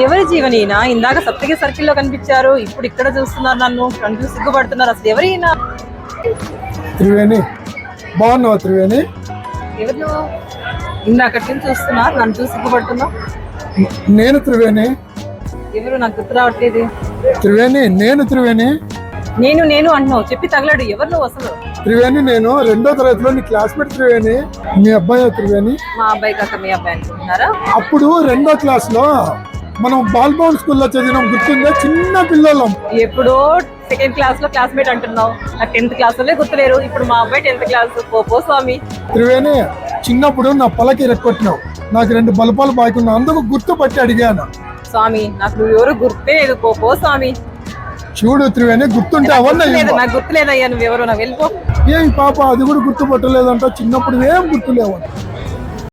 ఎవరి జీవనీనా? ఇందాక సప్తగిరి సర్కిల్ లో కనిపించారు, ఇప్పుడు ఇక్కడ చూస్తున్నారు, నన్ను కన్ఫ్యూజ్ సిగ్గుపడుతున్నారు. అసలు ఎవరైనా? త్రివేణి, బాగున్నావా త్రివేణి? ఎవరు నువ్వు? ఇందాక చూస్తున్నారు, నన్ను చూసి సిగ్గుపడుతున్నావు. నేను త్రివేణి. ఎవరు? నాకు గుర్తు రావట్లేదు. త్రివేణి, నేను త్రివేణి. నేను అంటున్నావు, చెప్పి తగలడు. ఎవరు నువ్వు అసలు? త్రివేణి, నేను 2వ తరగతిలో నీ క్లాస్మేట్ త్రివేణి. మీ అబ్బాయి త్రివేణి? మా అబ్బాయి కాక మీ అబ్బాయి అనుకుంటున్నారా? అప్పుడు 2వ క్లాస్ లో మనం బాల్భవన్ స్కూల్లో చదివినాం, గుర్తుందా? చిన్న పిల్లలం. ఎప్పుడో 2nd క్లాస్ లో క్లాస్మేట్ అంటున్నావు. నాకు 10th క్లాస్ లోనే గుర్తులేరు. ఇప్పుడు మా అబ్బాయి 10th క్లాస్. పోపో స్వామి. త్రివేణి, చిన్నప్పుడు నా పలకి రెక్కొట్టినావు, నాకు 2 బలపాలు బాగున్నావు, అందుకు గుర్తుపట్టి అడిగాను. స్వామి, నాకు నువ్వు ఎవరు గుర్తే లేదు. పోపో స్వామి. చూడు త్రివేణి, గుర్తుంటే అవన్నీ నాకు గుర్తులేదయ్యా, నువ్వెవరు? నాకు వెళ్ళిపో. ఏం పాప, అది కూడా గుర్తుపట్టలేదంట? చిన్నప్పుడు ఏం గుర్తులేవు.